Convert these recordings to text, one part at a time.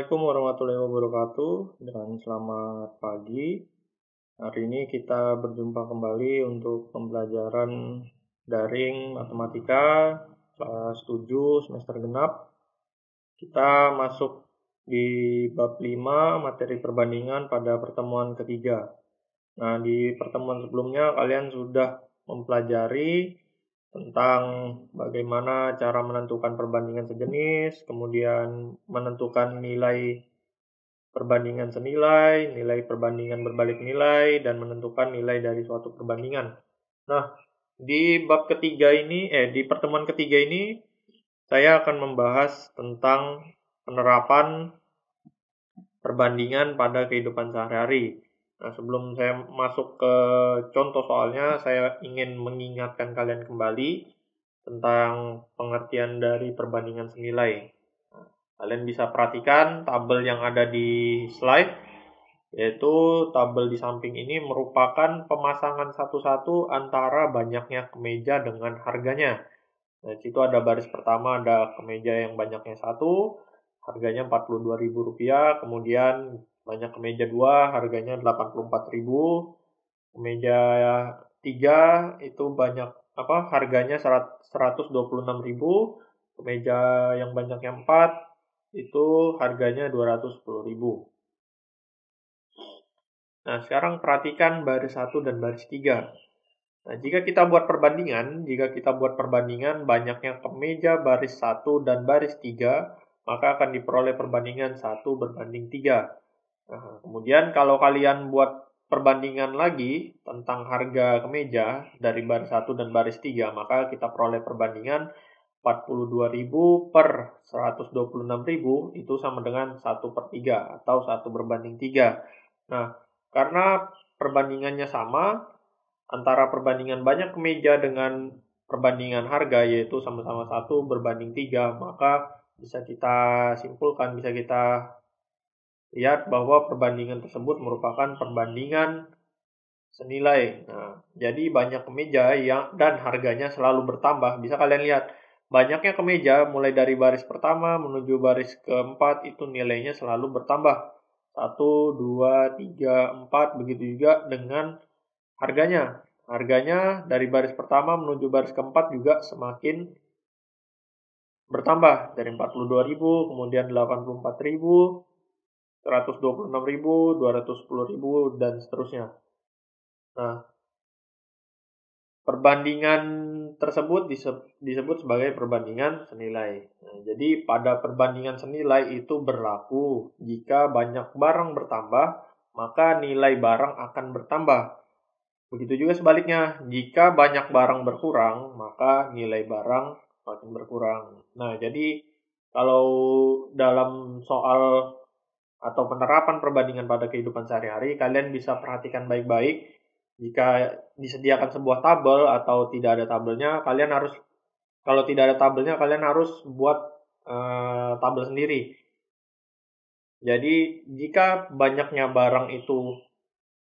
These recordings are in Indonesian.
Assalamualaikum warahmatullahi wabarakatuh dan selamat pagi. Hari ini kita berjumpa kembali untuk pembelajaran daring matematika kelas 7 semester genap. Kita masuk di bab 5 materi perbandingan pada pertemuan ketiga. Nah, di pertemuan sebelumnya kalian sudah mempelajari tentang bagaimana cara menentukan perbandingan sejenis, kemudian menentukan nilai perbandingan senilai, nilai perbandingan berbalik nilai, dan menentukan nilai dari suatu perbandingan. Nah, di pertemuan ketiga ini, saya akan membahas tentang penerapan perbandingan pada kehidupan sehari-hari. Nah, sebelum saya masuk ke contoh soalnya, saya ingin mengingatkan kalian kembali tentang pengertian dari perbandingan senilai. Kalian bisa perhatikan tabel yang ada di slide, yaitu tabel di samping ini merupakan pemasangan satu-satu antara banyaknya kemeja dengan harganya. Nah, di situ ada baris pertama, ada kemeja yang banyaknya 1, harganya Rp42.000, kemudian banyak kemeja 2, harganya Rp84.000, kemeja 3 itu harganya Rp126.000, kemeja yang banyaknya 4 itu harganya Rp210.000. Nah, sekarang perhatikan baris 1 dan baris 3. Nah, jika kita buat perbandingan banyaknya kemeja baris 1 dan baris 3, maka akan diperoleh perbandingan 1 berbanding 3. Nah, kemudian kalau kalian buat perbandingan lagi tentang harga kemeja dari baris 1 dan baris 3, maka kita peroleh perbandingan Rp42.000 per Rp126.000 itu sama dengan 1/3 atau 1 berbanding 3. Nah, karena perbandingannya sama antara perbandingan banyak kemeja dengan perbandingan harga, yaitu sama-sama 1 berbanding 3, maka bisa kita simpulkan, bisa kita lihat bahwa perbandingan tersebut merupakan perbandingan senilai. Nah, jadi banyak kemeja dan harganya selalu bertambah. Bisa kalian lihat, banyaknya kemeja mulai dari baris pertama menuju baris keempat itu nilainya selalu bertambah. 1, 2, 3, 4, begitu juga dengan harganya. Harganya dari baris pertama menuju baris keempat juga semakin bertambah. Dari 42.000, kemudian 84.000, 126.000, 210.000, dan seterusnya. Nah, perbandingan tersebut disebut sebagai perbandingan senilai. Nah, jadi pada perbandingan senilai itu berlaku jika banyak barang bertambah, maka nilai barang akan bertambah. Begitu juga sebaliknya, jika banyak barang berkurang, maka nilai barang makin berkurang. Nah, jadi kalau dalam soal atau penerapan perbandingan pada kehidupan sehari-hari, kalian bisa perhatikan baik-baik. Jika disediakan sebuah tabel atau tidak ada tabelnya, kalau tidak ada tabelnya, kalian harus buat tabel sendiri. Jadi, jika banyaknya barang itu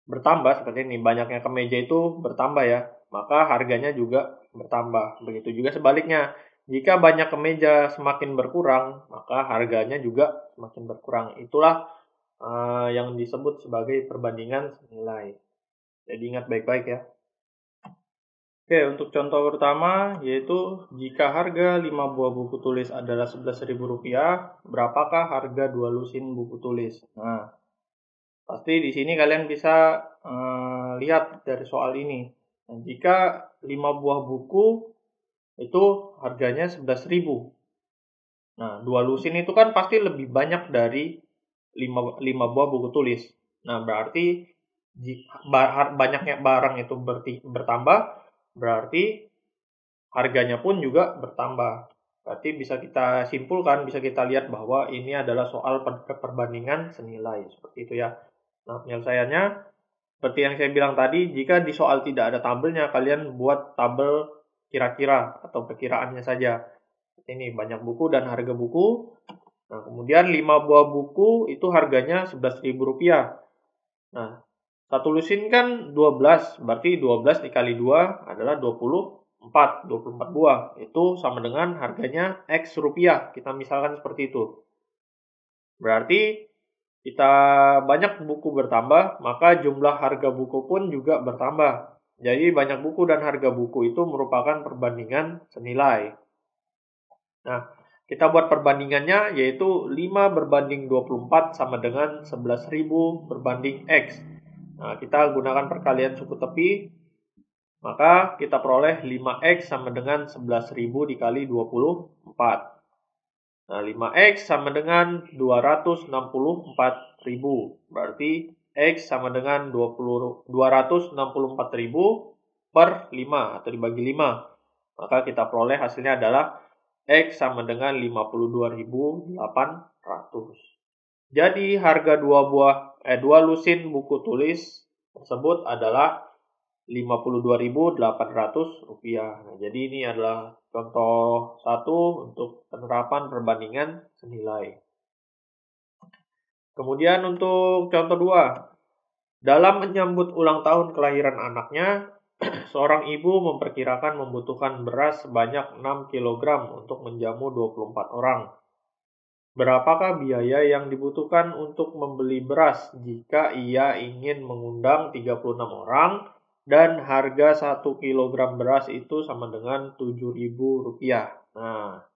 bertambah, seperti ini, banyaknya kemeja itu bertambah ya, maka harganya juga bertambah. Begitu juga sebaliknya, jika banyak kemeja semakin berkurang, maka harganya juga semakin berkurang. Itulah yang disebut sebagai perbandingan senilai. Jadi ingat baik-baik ya. Oke, untuk contoh pertama yaitu jika harga 5 buah buku tulis adalah Rp11.000, berapakah harga 2 lusin buku tulis? Nah, pasti di sini kalian bisa lihat dari soal ini. Nah, jika 5 buah buku itu harganya 11.000. Nah, 2 lusin itu kan pasti lebih banyak dari 5 buah buku tulis. Nah, berarti banyaknya barang itu bertambah, berarti harganya pun juga bertambah. Berarti bisa kita simpulkan, bisa kita lihat bahwa ini adalah soal perbandingan senilai. Seperti itu ya. Nah, penyelesaiannya seperti yang saya bilang tadi, jika di soal tidak ada tabelnya, kalian buat tabel kira-kira atau perkiraannya saja. Ini banyak buku dan harga buku. Nah, kemudian 5 buah buku itu harganya Rp11.000. Nah, satu lusin kan 12, berarti 12 dikali 2 adalah 24 buah. Itu sama dengan harganya X rupiah. Kita misalkan seperti itu. Berarti kita banyak buku bertambah, maka jumlah harga buku pun juga bertambah. Jadi banyak buku dan harga buku itu merupakan perbandingan senilai. Nah, kita buat perbandingannya yaitu 5 berbanding 24 sama dengan 11.000 berbanding X. Nah, kita gunakan perkalian suku tepi, maka kita peroleh 5X sama dengan 11.000 dikali 24. Nah, 5X sama dengan 264.000. Berarti X sama dengan 264.000 per 5 atau dibagi 5. Maka kita peroleh hasilnya adalah X sama dengan 52.800. Jadi harga dua lusin buku tulis tersebut adalah Rp52.800. Nah, jadi ini adalah contoh 1 untuk penerapan perbandingan senilai. Kemudian untuk contoh 2. Dalam menyambut ulang tahun kelahiran anaknya, seorang ibu memperkirakan membutuhkan beras sebanyak 6 kg untuk menjamu 24 orang. Berapakah biaya yang dibutuhkan untuk membeli beras jika ia ingin mengundang 36 orang dan harga 1 kg beras itu sama dengan Rp7.000? Nah,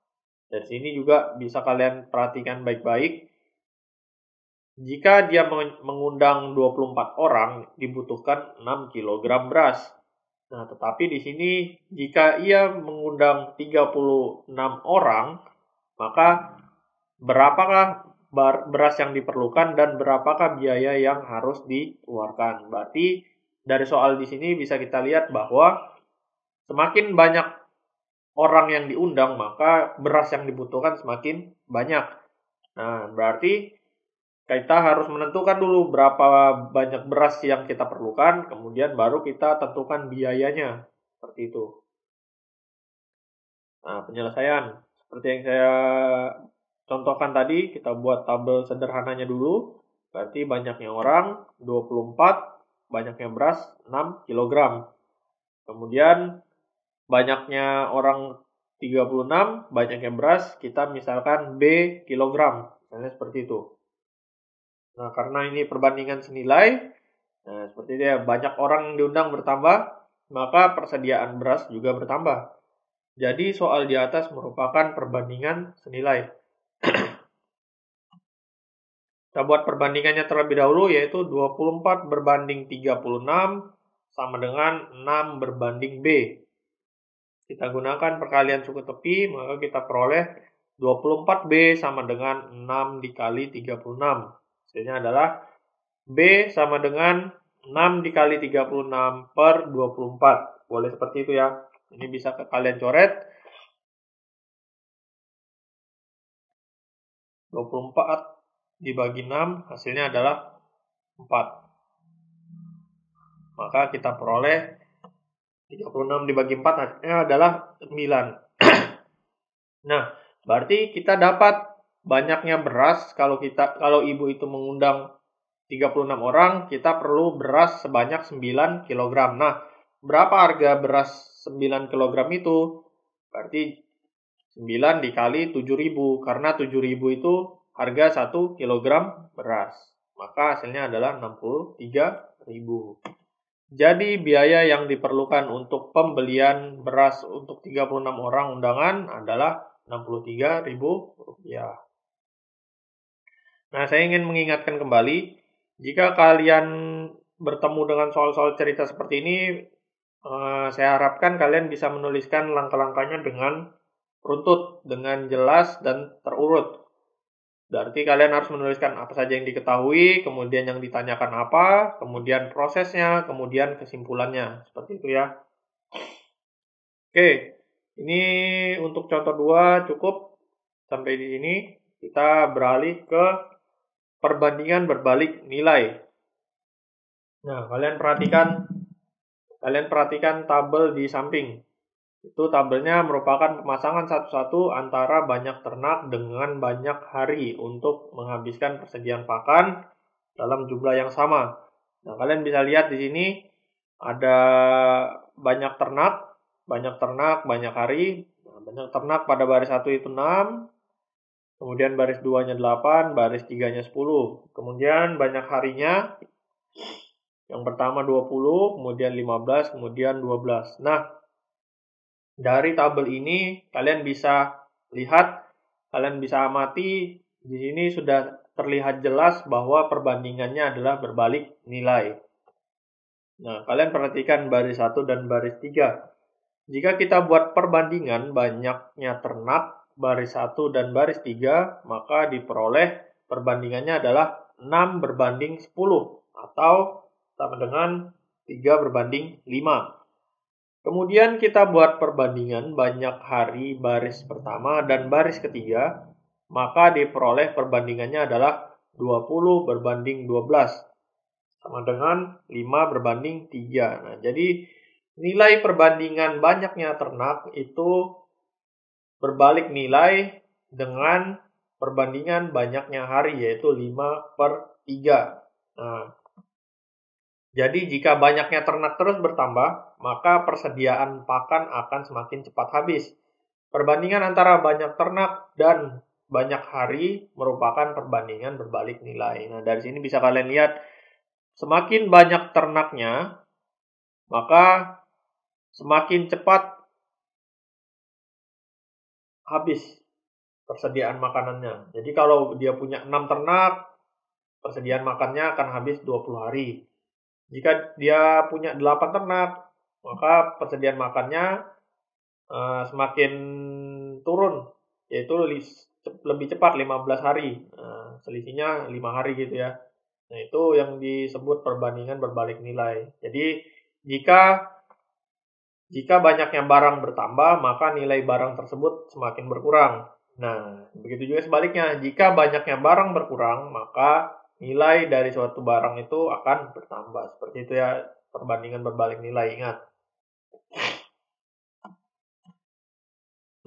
dari sini juga bisa kalian perhatikan baik-baik. Jika dia mengundang 24 orang, dibutuhkan 6 kg beras. Nah, tetapi di sini jika ia mengundang 36 orang, maka berapakah beras yang diperlukan dan berapakah biaya yang harus dikeluarkan? Berarti dari soal di sini bisa kita lihat bahwa semakin banyak orang yang diundang, maka beras yang dibutuhkan semakin banyak. Nah, berarti kita harus menentukan dulu berapa banyak beras yang kita perlukan, kemudian baru kita tentukan biayanya. Seperti itu. Nah, penyelesaian. Seperti yang saya contohkan tadi, kita buat tabel sederhananya dulu. Berarti banyaknya orang 24, banyaknya beras 6 kg. Kemudian banyaknya orang 36, banyaknya beras kita misalkan B kilogram. Misalnya seperti itu. Nah, karena ini perbandingan senilai, nah seperti itu ya, banyak orang yang diundang bertambah, maka persediaan beras juga bertambah. Jadi soal di atas merupakan perbandingan senilai. Kita buat perbandingannya terlebih dahulu, yaitu 24 berbanding 36 sama dengan 6 berbanding B. Kita gunakan perkalian suku tepi, maka kita peroleh 24B sama dengan 6 dikali 36. Hasilnya adalah B sama dengan 6 dikali 36 per 24. Boleh seperti itu ya. Ini bisa kalian coret. 24 dibagi 6 hasilnya adalah 4. Maka kita peroleh 36 dibagi 4 hasilnya adalah 9. Nah, berarti kita dapat banyaknya beras kalau ibu itu mengundang 36 orang, kita perlu beras sebanyak 9 kg. Nah, berapa harga beras 9 kg itu? Berarti 9 dikali 7.000, karena 7.000 itu harga 1 kg beras. Maka hasilnya adalah 63.000. Jadi biaya yang diperlukan untuk pembelian beras untuk 36 orang undangan adalah Rp63.000. Nah, saya ingin mengingatkan kembali, jika kalian bertemu dengan soal-soal cerita seperti ini, saya harapkan kalian bisa menuliskan langkah-langkahnya dengan runtut, dengan jelas dan terurut. Berarti kalian harus menuliskan apa saja yang diketahui, kemudian yang ditanyakan apa, kemudian prosesnya, kemudian kesimpulannya. Seperti itu ya. Oke, ini untuk contoh 2 cukup. Sampai di sini kita beralih ke perbandingan berbalik nilai. Nah, kalian perhatikan tabel di samping. Itu tabelnya merupakan pemasangan satu-satu antara banyak ternak dengan banyak hari untuk menghabiskan persediaan pakan dalam jumlah yang sama. Nah, kalian bisa lihat di sini ada banyak ternak, banyak hari. Nah, banyak ternak pada baris 1 itu 6, kemudian baris 2-nya 8, baris 3-nya 10. Kemudian banyak harinya, yang pertama 20, kemudian 15, kemudian 12. Nah, dari tabel ini kalian bisa lihat, kalian bisa amati, di sini sudah terlihat jelas bahwa perbandingannya adalah berbalik nilai. Nah, kalian perhatikan baris 1 dan baris 3. Jika kita buat perbandingan banyaknya ternak baris 1 dan baris 3, maka diperoleh perbandingannya adalah 6 berbanding 10 atau sama dengan 3 berbanding 5. Kemudian kita buat perbandingan banyak hari baris pertama dan baris ketiga, maka diperoleh perbandingannya adalah 20 berbanding 12 sama dengan 5 berbanding 3. Nah, jadi nilai perbandingan banyaknya ternak itu berbalik nilai dengan perbandingan banyaknya hari, yaitu 5/3. Nah, jadi jika banyaknya ternak terus bertambah, maka persediaan pakan akan semakin cepat habis. Perbandingan antara banyak ternak dan banyak hari merupakan perbandingan berbalik nilai. Nah, dari sini bisa kalian lihat, semakin banyak ternaknya, maka semakin cepat habis persediaan makanannya. Jadi kalau dia punya 6 ternak, persediaan makannya akan habis 20 hari. Jika dia punya 8 ternak, maka persediaan makannya semakin turun, yaitu lebih cepat 15 hari. Selisihnya 5 hari gitu ya. Nah, itu yang disebut perbandingan berbalik nilai. Jadi jika banyaknya barang bertambah, maka nilai barang tersebut semakin berkurang. Nah, begitu juga sebaliknya. Jika banyaknya barang berkurang, maka nilai dari suatu barang itu akan bertambah. Seperti itu ya, perbandingan berbalik nilai, ingat.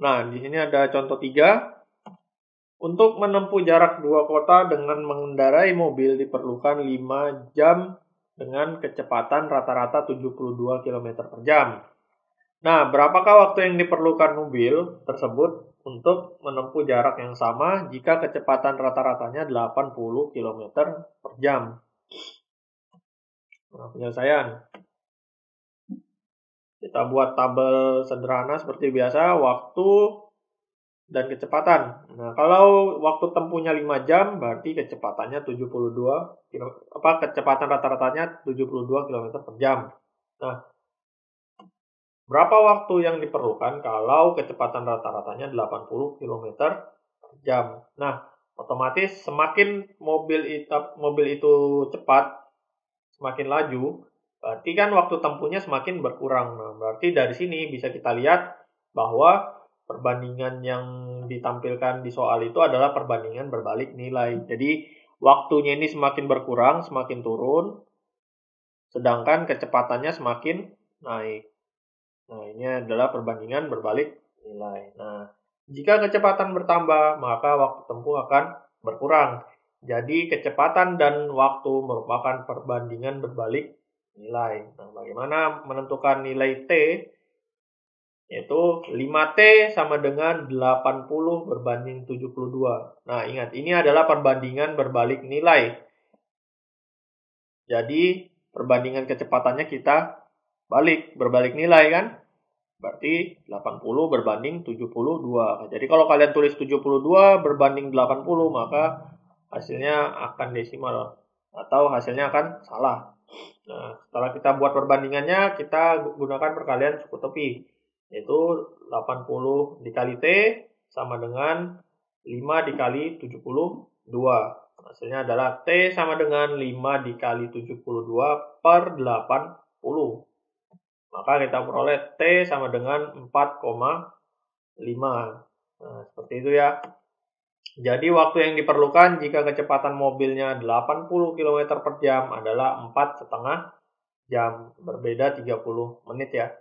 Nah, di sini ada contoh 3. Untuk menempuh jarak 2 kota dengan mengendarai mobil diperlukan 5 jam dengan kecepatan rata-rata 72 km per jam. Nah, berapakah waktu yang diperlukan mobil tersebut untuk menempuh jarak yang sama jika kecepatan rata-ratanya 80 km per jam? Nah, penyelesaian. Kita buat tabel sederhana seperti biasa, waktu dan kecepatan. Nah, kalau waktu tempuhnya 5 jam, berarti kecepatannya 72 kecepatan rata-ratanya 72 km per jam. Nah, berapa waktu yang diperlukan kalau kecepatan rata-ratanya 80 km per jam? Nah, otomatis semakin mobil itu cepat, semakin laju, berarti kan waktu tempuhnya semakin berkurang. Nah, berarti dari sini bisa kita lihat bahwa perbandingan yang ditampilkan di soal itu adalah perbandingan berbalik nilai. Jadi, waktunya ini semakin berkurang, semakin turun, sedangkan kecepatannya semakin naik. Nah, ini adalah perbandingan berbalik nilai. Nah, jika kecepatan bertambah, maka waktu tempuh akan berkurang. Jadi, kecepatan dan waktu merupakan perbandingan berbalik nilai. Nah, bagaimana menentukan nilai T? Yaitu 5T sama dengan 80 berbanding 72. Nah, ingat, ini adalah perbandingan berbalik nilai. Jadi, perbandingan kecepatannya kita berbalik nilai kan? Berarti 80 berbanding 72. Jadi kalau kalian tulis 72 berbanding 80, maka hasilnya akan desimal atau hasilnya akan salah. Nah, setelah kita buat perbandingannya, kita gunakan perkalian suku tepi, yaitu 80 dikali T sama dengan 5 dikali 72. Hasilnya adalah T sama dengan 5 dikali 72 per 80. Maka kita peroleh T sama dengan 4,5. Nah, seperti itu ya. Jadi waktu yang diperlukan jika kecepatan mobilnya 80 km per jam adalah 4,5 jam. Berbeda 30 menit ya.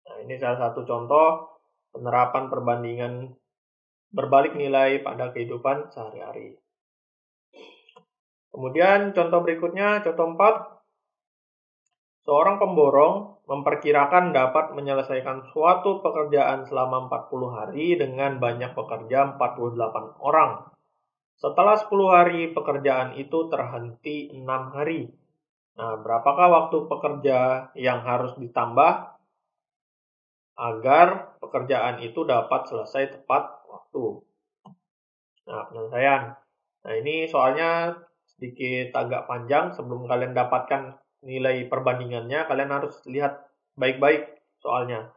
Nah, ini salah satu contoh penerapan perbandingan berbalik nilai pada kehidupan sehari-hari. Kemudian contoh berikutnya, contoh 4. Seorang pemborong memperkirakan dapat menyelesaikan suatu pekerjaan selama 40 hari dengan banyak pekerja 48 orang. Setelah 10 hari, pekerjaan itu terhenti 6 hari. Nah, berapakah waktu pekerja yang harus ditambah agar pekerjaan itu dapat selesai tepat waktu? Nah, penyelesaian. Nah, ini soalnya sedikit agak panjang. Sebelum kalian dapatkan nilai perbandingannya, kalian harus lihat baik-baik soalnya.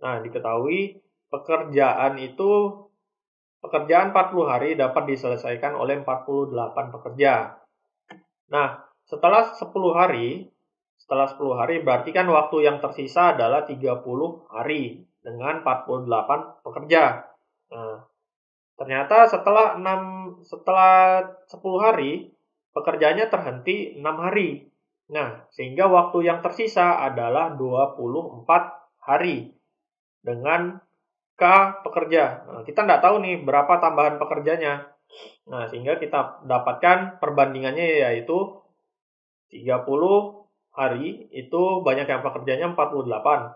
Nah, diketahui pekerjaan 40 hari dapat diselesaikan oleh 48 pekerja. Nah, setelah 10 hari berarti kan waktu yang tersisa adalah 30 hari dengan 48 pekerja. Nah, ternyata setelah 10 hari, pekerjaannya terhenti 6 hari. Nah, sehingga waktu yang tersisa adalah 24 hari dengan K pekerja. Nah, kita nggak tahu nih berapa tambahan pekerjanya. Nah, sehingga kita dapatkan perbandingannya yaitu 30 hari itu banyak yang pekerjanya 48.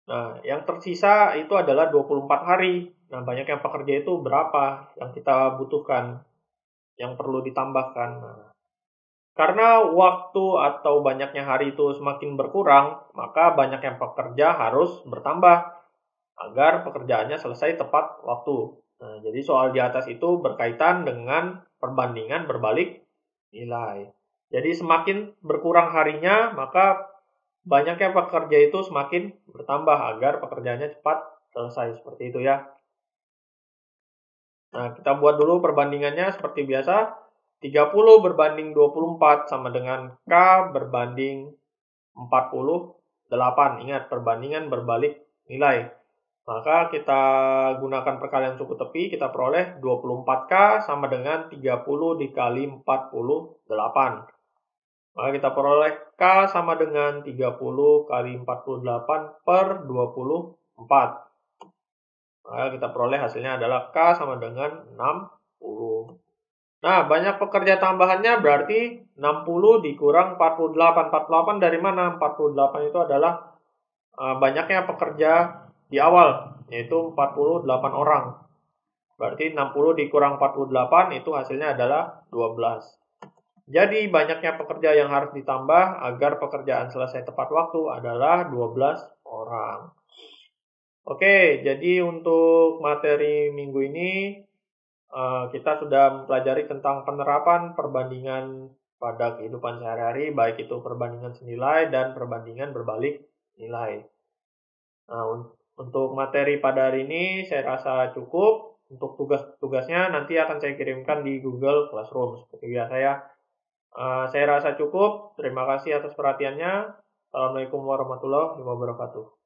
Nah, yang tersisa itu adalah 24 hari. Nah, banyak yang pekerja itu berapa yang kita butuhkan, yang perlu ditambahkan. Nah, karena waktu atau banyaknya hari itu semakin berkurang, maka banyak yang pekerja harus bertambah agar pekerjaannya selesai tepat waktu. Nah, jadi soal di atas itu berkaitan dengan perbandingan berbalik nilai. Jadi semakin berkurang harinya, maka banyaknya pekerja itu semakin bertambah agar pekerjaannya cepat selesai. Seperti itu ya. Nah, kita buat dulu perbandingannya seperti biasa. 30 berbanding 24 sama dengan K berbanding 48. Ingat, perbandingan berbalik nilai. Maka kita gunakan perkalian suku tepi, kita peroleh 24K sama dengan 30 dikali 48. Maka kita peroleh K sama dengan 30 kali 48 per 24. Maka kita peroleh hasilnya adalah K sama dengan 60. Nah, banyak pekerja tambahannya berarti 60 dikurang 48. 48 dari mana? 48 itu adalah banyaknya pekerja di awal, yaitu 48 orang. Berarti 60 dikurang 48 itu hasilnya adalah 12. Jadi banyaknya pekerja yang harus ditambah agar pekerjaan selesai tepat waktu adalah 12 orang. Oke, jadi untuk materi minggu ini kita sudah mempelajari tentang penerapan perbandingan pada kehidupan sehari-hari, baik itu perbandingan senilai dan perbandingan berbalik nilai. Nah, untuk materi pada hari ini saya rasa cukup. Untuk tugas-tugasnya nanti akan saya kirimkan di Google Classroom seperti biasa ya. Saya rasa cukup. Terima kasih atas perhatiannya. Assalamualaikum warahmatullahi wabarakatuh.